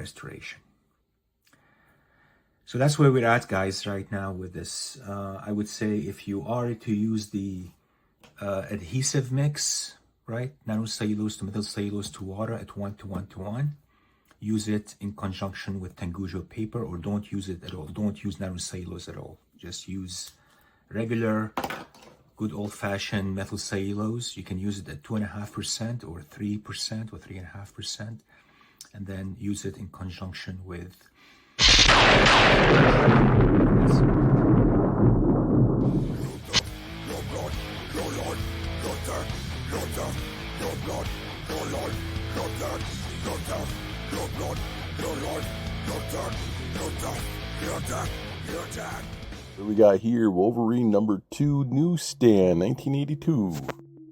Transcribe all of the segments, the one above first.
restoration. So that's where we're at, guys, right now with this. I would say if you are to use the adhesive mix, right, nanocellulose to methyl cellulose to water at 1:1:1, use it in conjunction with Tangujo paper, or don't use it at all. Don't use nanocellulose at all. Just use regular, good old-fashioned methyl cellulose. You can use it at 2.5% or 3% or 3.5%, and then use it in conjunction with What we got here? Wolverine #2 newsstand, 1982.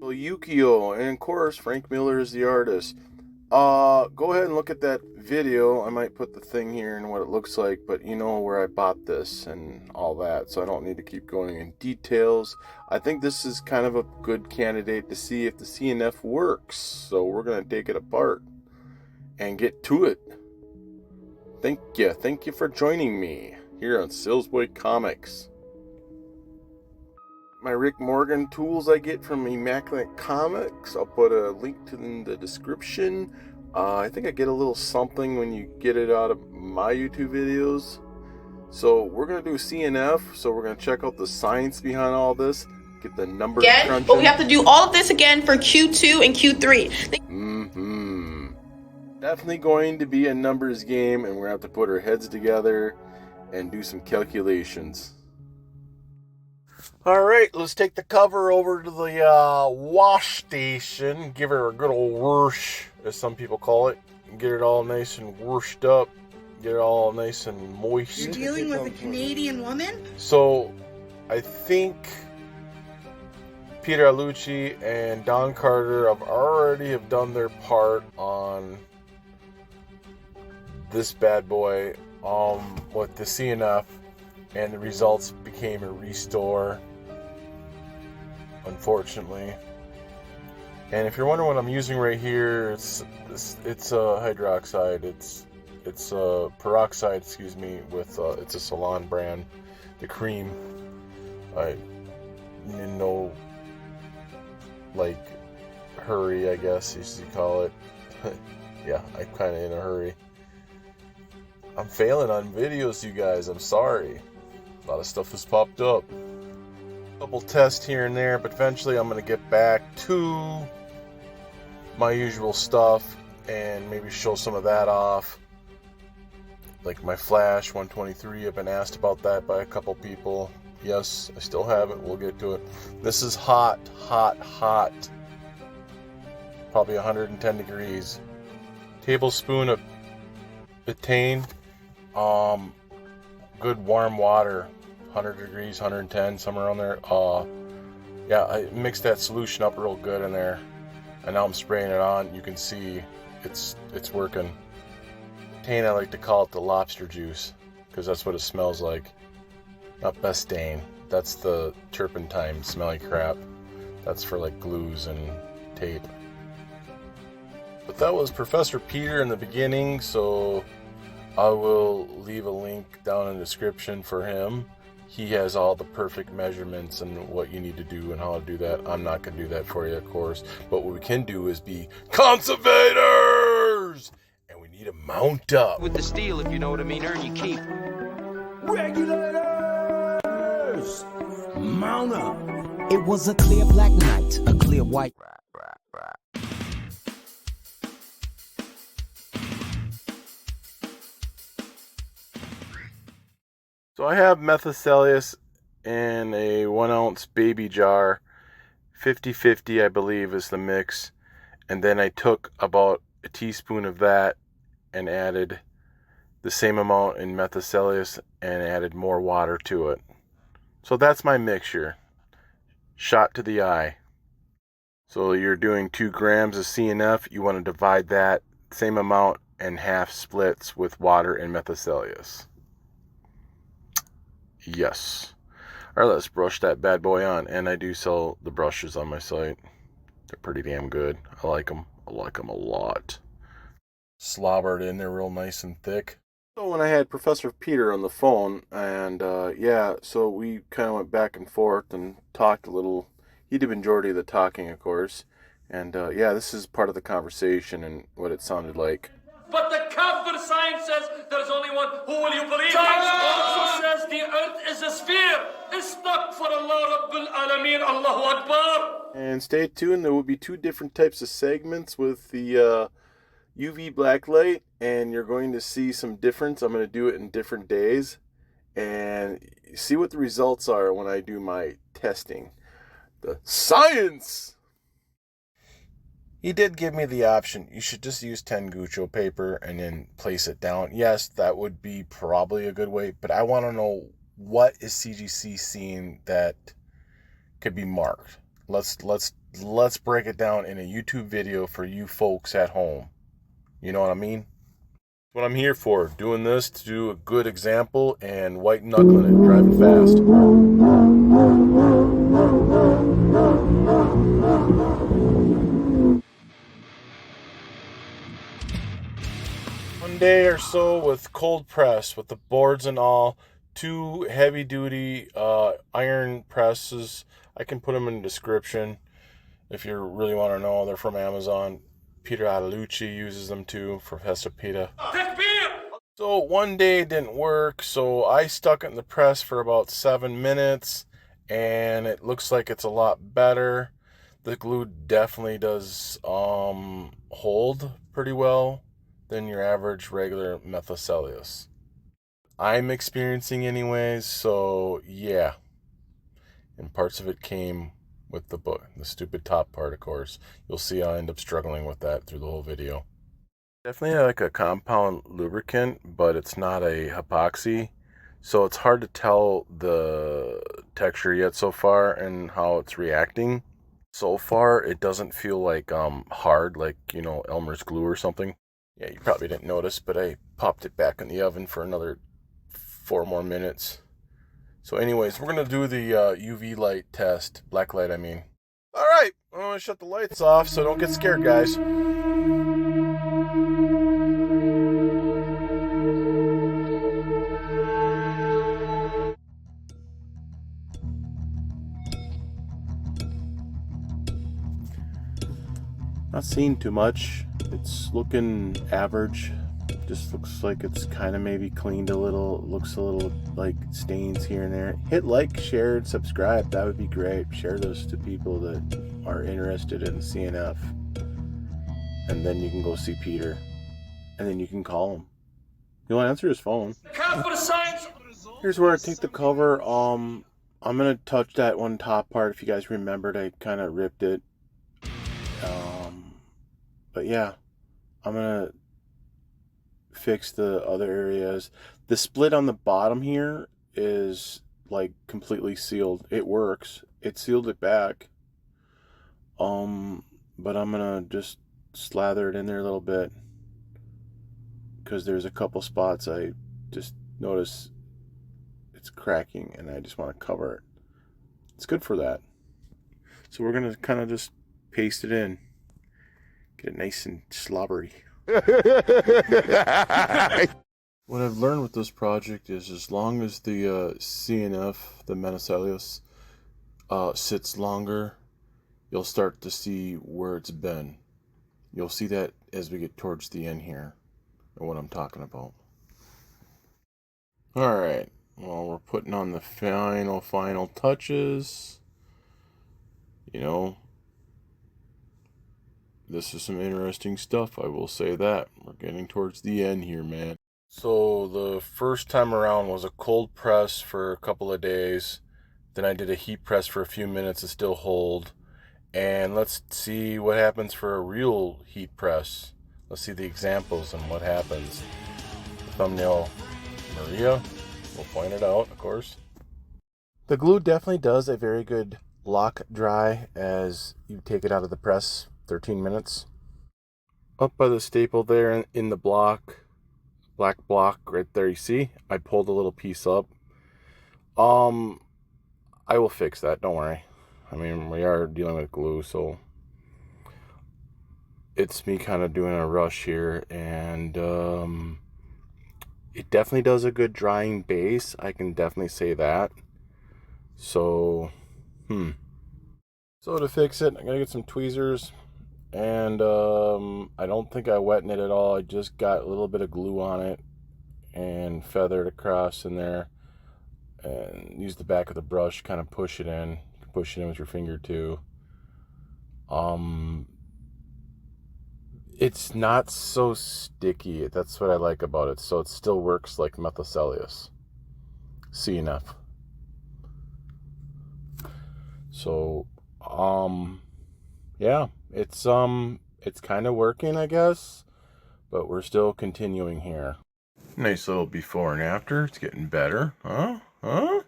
Yukio, and of course Frank Miller is the artist. Go ahead and look at that video. I might put the thing here and what it looks like, but you know where I bought this and all that, so I don't need to keep going in details. I think this is kind of a good candidate to see if the CNF works, so we're going to take it apart and get to it. Thank you for joining me here on Salesboy Comics. My Rick Morgan tools I get from Immaculate Comics. I'll put a link to in the description. I think I get a little something when you get it out of my YouTube videos. So we're going to do CNF. So we're going to check out the science behind all this. Get the numbers crunching. But we have to do all of this again for Q2 and Q3. Definitely going to be a numbers game, and we're going to have to put our heads together and do some calculations. Alright, let's take the cover over to the wash station. Give her a good old whoosh, as some people call it. Get it all nice and whooshed up. Get it all nice and moist. You're dealing with a Canadian woman? So, I think Peter Alucci and Don Carter have done their part on this bad boy with the CNF, and the results became a restore, unfortunately. And if you're wondering what I'm using right here, it's a hydroxide. It's a peroxide, excuse me, with it's a Salon brand, the cream. I in no hurry, I guess you call it. Yeah, I'm kind of in a hurry. I'm failing on videos, you guys. I'm sorry. A lot of stuff has popped up. Couple tests here and there, but eventually I'm going to get back to my usual stuff and maybe show some of that off. Like my Flash 123, I've been asked about that by a couple people. Yes, I still have it. We'll get to it. This is hot. Probably 110 degrees. Tablespoon of betaine. Good warm water, 100 degrees, 110, somewhere around there. Yeah, I mixed that solution up real good in there, and now I'm spraying it on. You can see it's working. Betaine, I like to call it the lobster juice, because that's what it smells like. Not Bestane. That's the turpentine smelly crap. That's for like glues and tape. But that was Professor Peter in the beginning, so I will leave a link down in the description for him. He has all the perfect measurements and what you need to do and how to do that. I'm not going to do that for you, of course. But what we can do is be conservators! And we need to mount up. With the steel, if you know what I mean, earn your keep. Regulators! Mount up! It was a clear black night, a clear white. So I have methicellus in a 1 ounce baby jar. 50-50 I believe is the mix. And then I took about a teaspoon of that and added the same amount in methicellus and added more water to it. So that's my mixture. Shot to the eye. So you're doing 2 grams of CNF. You want to divide that same amount in half splits with water and methicellus. Yes. Alright, let's brush that bad boy on. And I do sell the brushes on my site. They're pretty damn good. I like them. I like them a lot. slobbered in there real nice and thick. So when I had Professor Peter on the phone, and yeah, so we kind of went back and forth and talked a little. He did the majority of the talking, of course. And yeah, this is part of the conversation and what it sounded like. But the Kafir science says there's only one. Who will you believe? Science also says the earth is a sphere. Astaghfirullah Rabbil Alameen, Allahu Akbar. And stay tuned, there will be 2 different types of segments with the UV black light, and you're going to see some difference. I'm going to do it in different days and see what the results are when I do my testing. The science! He did give me the option. You should just use 10 Guccio paper and then place it down. Yes, that would be probably a good way, but I want to know, what is CGC seeing that could be marked? Let's break it down in a YouTube video for you folks at home. You know what I mean? What I'm here for, doing this to do a good example and white knuckling it, driving fast. One day or so with cold press, with the boards and all, 2 heavy duty iron presses. I can put them in the description if you really want to know. They're from Amazon. Peter Adalucci uses them too, for Peta. So one day it didn't work, so I stuck it in the press for about 7 minutes, and it looks like it's a lot better. The glue definitely does hold pretty well than your average regular methacellulose. I'm experiencing anyways, so yeah. And parts of it came with the book, the stupid top part, of course. You'll see I end up struggling with that through the whole video. Definitely like a compound lubricant, but it's not a epoxy, so it's hard to tell the texture yet so far and how it's reacting. So far, it doesn't feel like hard, like, you know, Elmer's glue or something. Yeah, you probably didn't notice, but I popped it back in the oven for another 4 more minutes. So anyways, we're going to do the UV light test. Black light, I mean. All right, I'm going to shut the lights off, so don't get scared, guys. Not seeing too much. It's looking average. Just looks like it's kind of maybe cleaned a little. Looks a little like stains here and there. Hit like, share, and subscribe. That would be great. Share those to people that are interested in CNF. And then you can go see Peter. And then you can call him. He'll answer his phone. Here's where I take the cover. I'm gonna touch that one top part. If you guys remembered, I kind of ripped it. But yeah, I'm gonna fix the other areas. The split on the bottom here is like completely sealed. It works. It sealed it back. But I'm gonna just slather it in there a little bit, because there's a couple spots I just notice it's cracking and I just want to cover it. It's good for that. So we're gonna kind of just paste it in. Get it nice and slobbery. What I've learned with this project is, as long as the CNF, the metacellulose, sits longer, you'll start to see where it's been. You'll see that as we get towards the end here, and what I'm talking about. Alright, well, we're putting on the final touches. You know, this is some interesting stuff, I will say that. We're getting towards the end here, man. So the first time around was a cold press for a couple of days. Then I did a heat press for a few minutes to still hold. And let's see what happens for a real heat press. Let's see the examples and what happens. Thumbnail Maria will point it out, of course. The glue definitely does a very good lock dry as you take it out of the press. 13 minutes. Up by the staple there in the block, black block right there, you see I pulled a little piece up. I will fix that, don't worry. I mean, we are dealing with glue, so it's me kind of doing a rush here, and it definitely does a good drying base. I can definitely say that. So, So to fix it, I'm gonna get some tweezers, and I don't think I wetted it at all. I just got a little bit of glue on it and feathered across in there, and use the back of the brush, kind of push it in. You can push it in with your finger too. It's not so sticky. That's what I like about it. So it still works like methicellus, CNF. So, yeah, it's kind of working, I guess, but we're still continuing here. Nice little before and after. It's getting better, huh? Gotta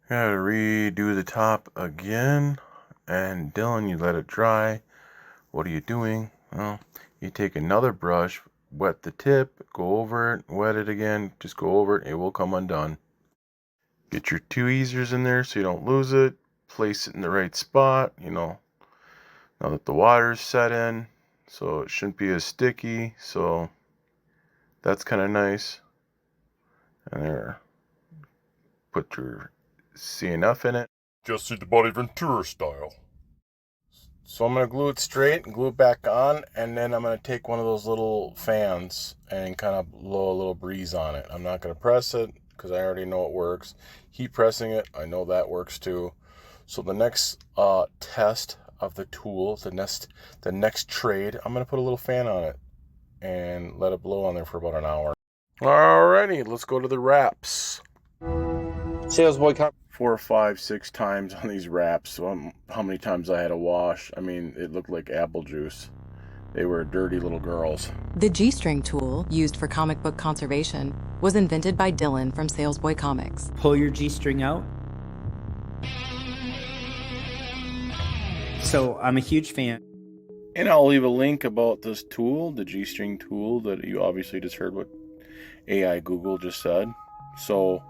redo the top again. And Dylan, you let it dry. What are you doing? Well, you take another brush, wet the tip, go over it, wet it again, just go over it, it will come undone. Get your tweezers in there so you don't lose it. Place it in the right spot, now that the water's set in, so it shouldn't be as sticky, so that's kind of nice. And there, put your CNF in it. Just see the Body Ventura style. So I'm going to glue it straight and glue it back on, and then I'm going to take one of those little fans and kind of blow a little breeze on it. I'm not going to press it because I already know it works. Heat pressing it, I know that works too. So the next test of the tool, the next trade, I'm going to put a little fan on it and let it blow on there for about an hour. Alrighty, let's go to the wraps. Salesboy Comics. 4, 5, 6 times on these wraps. So how many times I had to wash? I mean, it looked like apple juice. They were dirty little girls. The G-string tool, used for comic book conservation, was invented by Dylan from Salesboy Comics. Pull your G-string out. So I'm a huge fan. And I'll leave a link about this tool, the G-string tool, that you obviously just heard what AI Google just said. So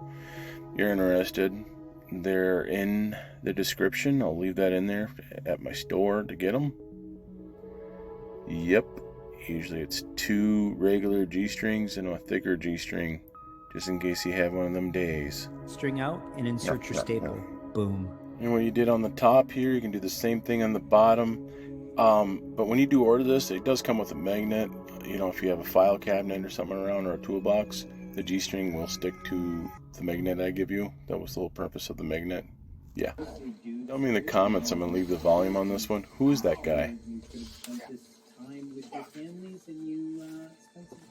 you're interested, they're in the description. I'll leave that in there at my store to get them. Yep, usually it's 2 regular G-strings and a thicker G-string, just in case you have one of them days. String out and insert your staple. Boom. And what you did on the top here, you can do the same thing on the bottom. But when you do order this, it does come with a magnet. If you have a file cabinet or something around, or a toolbox, the G-string will stick to the magnet I give you. That was the whole purpose of the magnet. Yeah. Tell me in the comments. I'm going to leave the volume on this one. Who is that guy?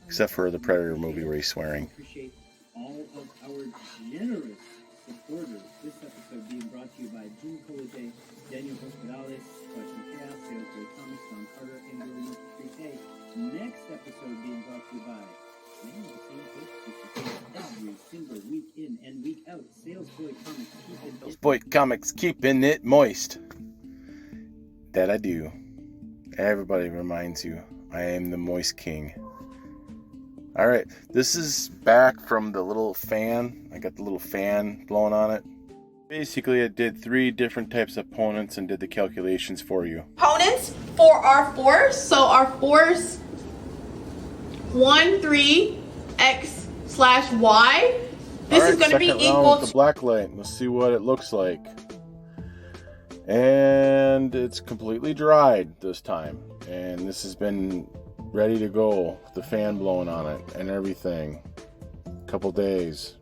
Except for the Predator movie where he's swearing. All of our generous supporters. This episode being brought to you by Jim Colite, Daniel Hospitales, Question Chaos, Salesboy Comics, Don Carter, and Billy Crete. Next episode being brought to you by every single week in and week out. Salesboy Comics keeping it moist. That I do. Everybody reminds you, I am the moist king. Alright, this is back from the little fan. I got the little fan blowing on it. Basically, I did 3 different types of opponents and did the calculations for you. Opponents for our force. So our force 1, 3, x/y. This is going to be equal to the black light. Let's see what it looks like. And it's completely dried this time. And this has been ready to go. The fan blowing on it and everything. A couple days.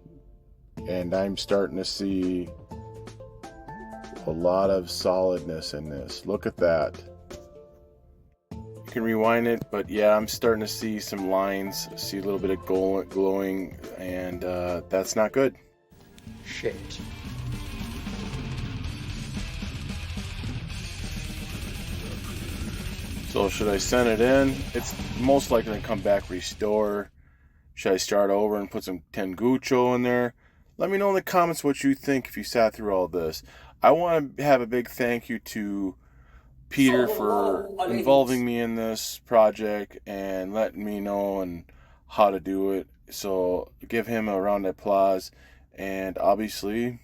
And I'm starting to see a lot of solidness in this. Look at that. You can rewind it, but yeah, I'm starting to see some lines, see a little bit of glowing, and that's not good. Shit. So should I send it in? It's most likely going to come back restore. Should I start over and put some Tengucho in there? Let me know in the comments what you think if you sat through all this. I want to have a big thank you to Peter for involving me in this project and letting me know and how to do it. So give him a round of applause, and obviously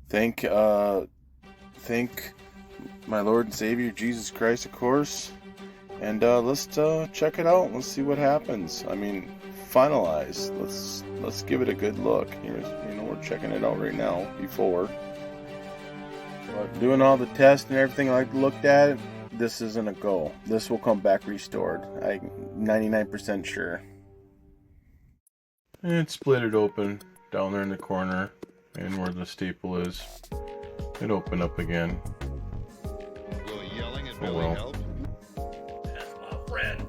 thank my Lord and Savior Jesus Christ, of course. And let's check it out. Let's see what happens. I mean, finalize. Let's give it a good look. Here's, we're checking it out right now before. But doing all the tests and everything I looked at it, this isn't a go. This will come back restored. I'm 99% sure. And split it open down there in the corner and where the staple is. It opened up again. Will yelling at Oh, Billy well. help? As my friend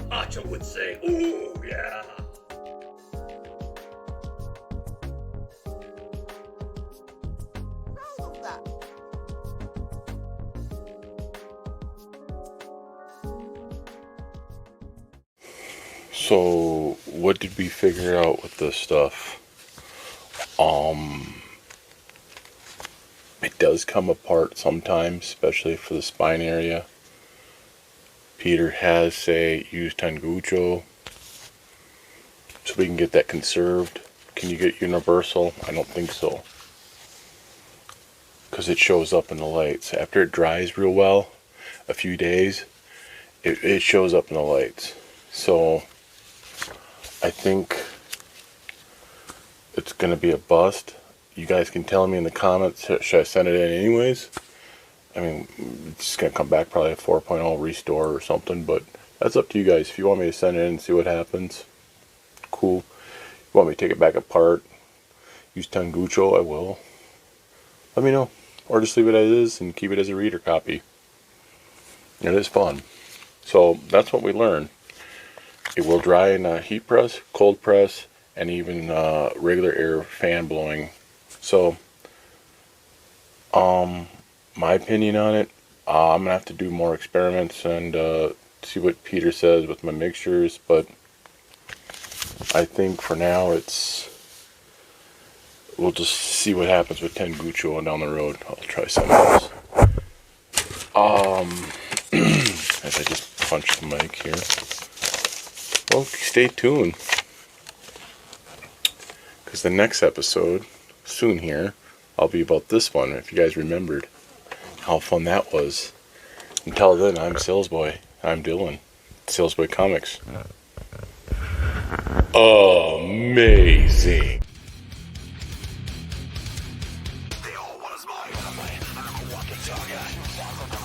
Archer would say, ooh, yeah. So, what did we figure out with this stuff? It does come apart sometimes, especially for the spine area. Peter has, used Tangucho, so we can get that conserved. Can you get universal? I don't think so, because it shows up in the lights. After it dries real well, a few days, it shows up in the lights. So, I think it's going to be a bust. You guys can tell me in the comments, should I send it in anyways? I mean, it's going to come back probably a 4.0 restore or something, but that's up to you guys. If you want me to send it in and see what happens, cool. If you want me to take it back apart, use Tangucho, I will. Let me know. Or just leave it as is and keep it as a reader copy. It is fun. So that's what we learned. It will dry in a heat press, cold press, and even regular air fan blowing. So, my opinion on it, I'm gonna have to do more experiments and see what Peter says with my mixtures. But I think for now we'll just see what happens with Tangucho down the road. I'll try something else. As I just punched the mic here. Well, stay tuned, because the next episode, soon here, I'll be about this one, if you guys remembered how fun that was. Until then, I'm Salesboy. I'm Dylan. Salesboy Comics. Amazing. They always my enemy. Walking target.